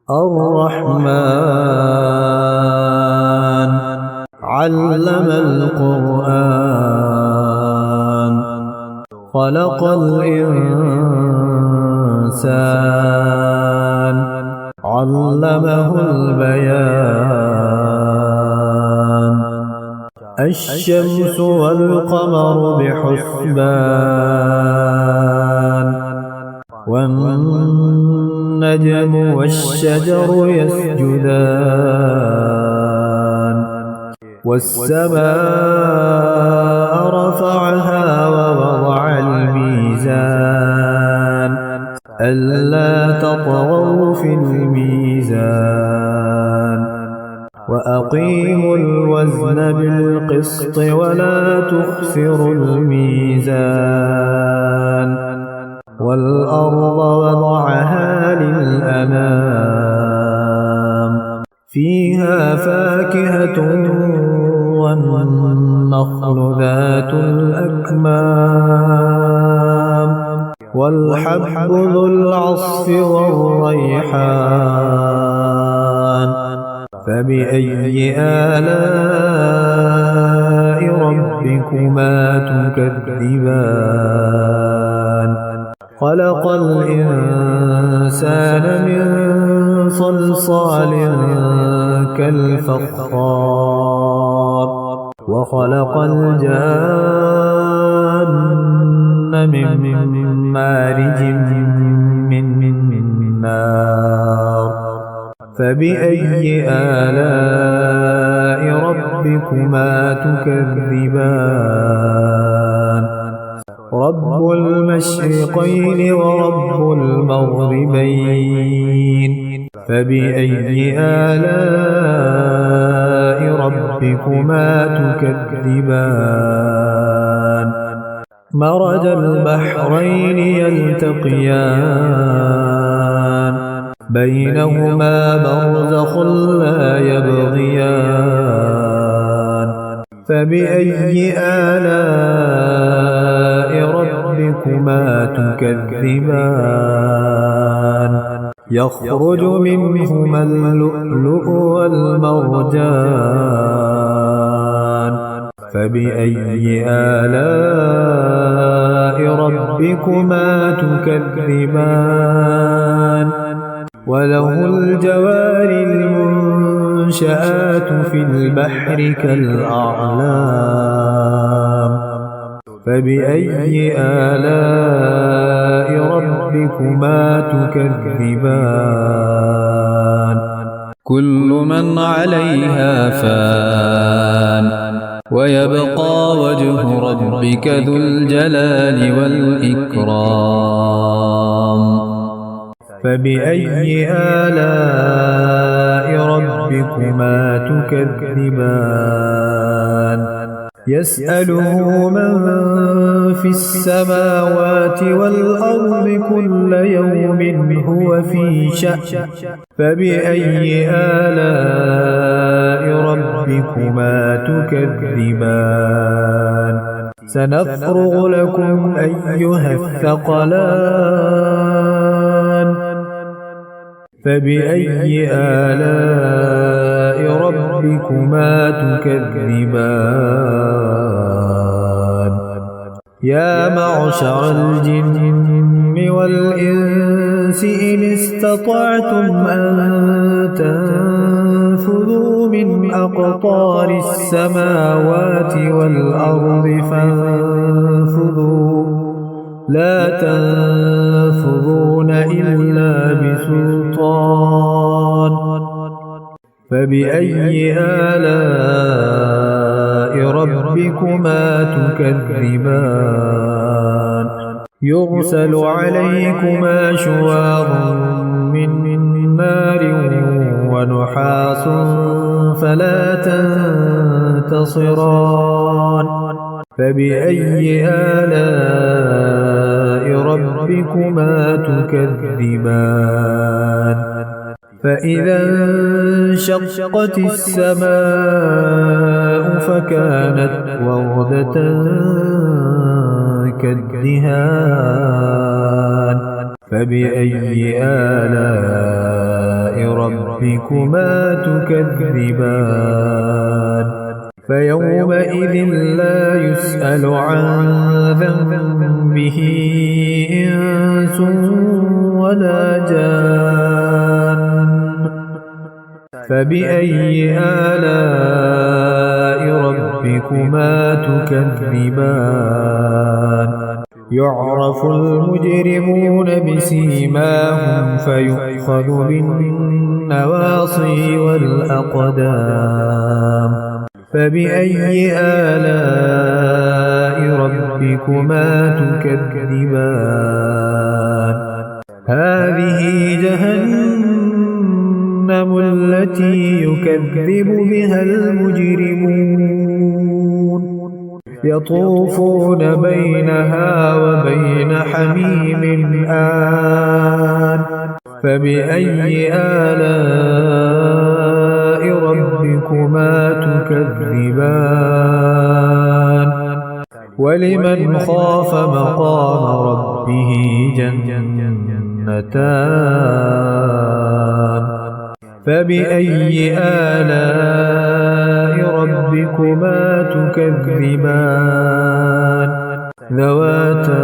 الرحمن علم القرآن خلق الإنسان علمه البيان الشمس والقمر بحسبان والنجم والشجر يسجدان والسماء رفعها ووضع الميزان ألا تطغوا في الميزان وأقيموا الوزن بالقسط ولا تخسروا الميزان والأرض وضعها للأنام فيها فاكهة والنخل ذات الأكمام والحب ذو العصف والريحان فبأي آلاء ربكما تكذبان خلق الإنسان من صلصال كالفخار وخلق الجان من مارج من نار فبأي آلاء ربكما تكذبان رب المشرقين ورب المغربين فبأي آلاء ربكما تكذبان مرج البحرين يلتقيان بينهما برزخ لا يبغيان فبأي آلاء ربكما تكذبان يخرج منهما اللؤلؤ والمرجان فبأي آلاء ربكما تكذبان وله الجوار المنشآت في البحر كالأعلام فبأي آلاء ربكما تكذبان كل من عليها فان ويبقى وجه ربك ذو الجلال والإكرام فبأي آلاء ربكما تكذبان يسأله من في السماوات والأرض كل يوم هو في شأن فبأي آلاء ربكما تكذبان سنفرغ لكم أيها الثقلان فبأي آلاء ربكما تكذبان يا معشر الجن والإنس إن استطعتم أن تنفذوا من أقطار السماوات والأرض فانفذوا لا تنفذون إلا بسلطان فبأي آلاء ربكما تكذبان يرسل عليكما شواظ من نار ونحاس فلا تنتصران فبأي آلاء ربكما تكذبان فإذا انشقت السماء فكانت وردة كالدهان فبأي آلاء ربكما تكذبان فيومئذ لا يسأل عن ذنبه إنس ولا جان فبأي آلاء ربكما تكذبان يعرف المجرمون بسيماهم فيؤخذ بالنواصي والأقدام فبأي آلاء ربكما تكذبان هذه جهنم التي يكذب بها المجرمون يطوفون بينها وبين حميم آن فبأي آلاء ربكما تكذبان ولمن خاف مقام ربه جنتان فبأي آلاء ربكما تكذبان ذواتا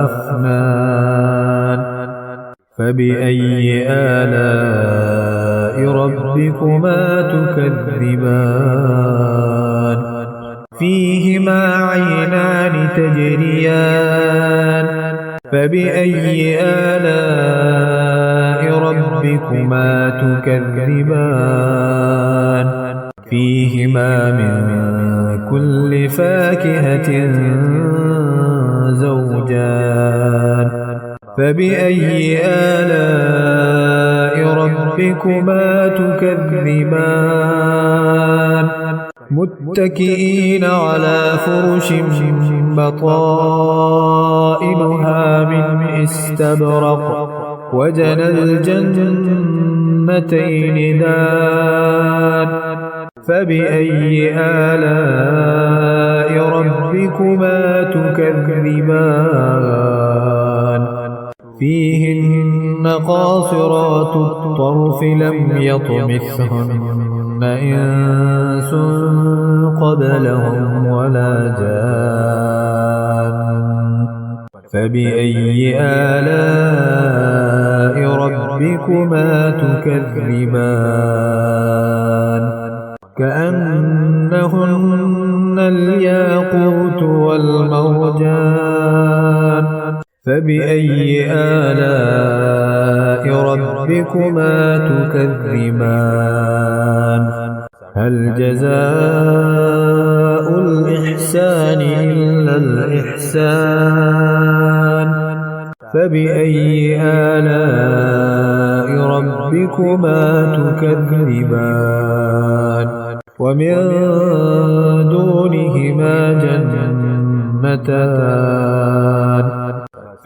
أفنان فبأي آلاء ربكما تكذبان فيهما عينان تجريان فبأي آلاء ربكما تكذبان فيهما من كل فاكهة زوجان فبأي آلاء ربكما تكذبان متكئين على فرش بطائنها من استبرق وجنى الجنتين دان فبأي آلاء ربكما تكذبان فيهن قاصرات الطرف لم يطمثهن إنس قبلهم ولا جان فبأي آلاء ربكما تكذبان كأنهن الياقوت والمرجان فبأي آلاء ربكما تكذبان هل جزاء الإحسان إلا الإحسان فبأي آلاء ربكما تكذبان ومن دونهما جنتان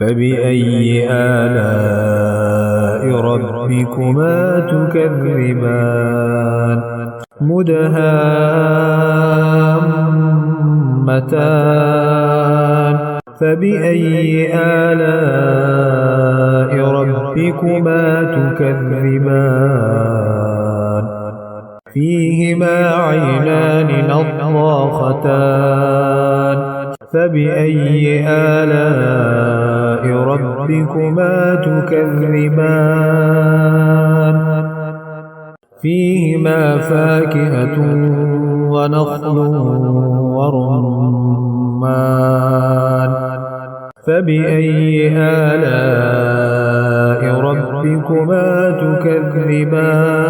فبأي آلاء ربكما تكذبان مدهامتان فبأي آلاء ربكما تكذبان فيهما عينان نضاختان فبأي آلاء ربكما تكذبان فيهما فاكهة ونخل ورمان فبأي آلاء ربكما تكذبان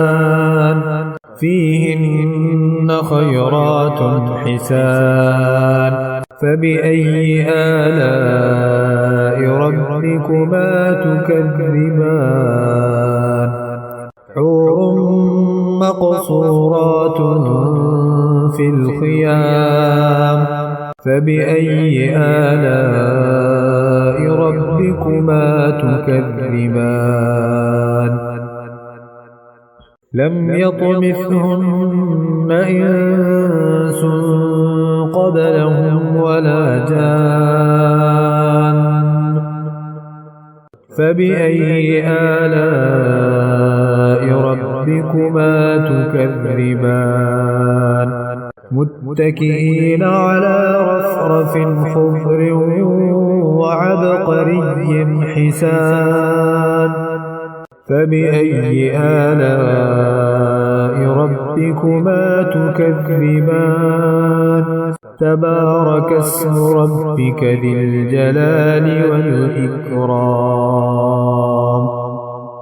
فيهن خيرات حسان فبأي آلاء ربكما تكذبان حور مقصورات في الخيام فبأي آلاء ربكما تكذبان لم يطمثهن إنس قبلهم ولا جان فبأي آلاء ربكما تكذبان متكئين على رفرف خضر وعبقري حسان فبأي آلاء ربكما تكذبان تبارك اسم ربك ذي الجلال والإكرام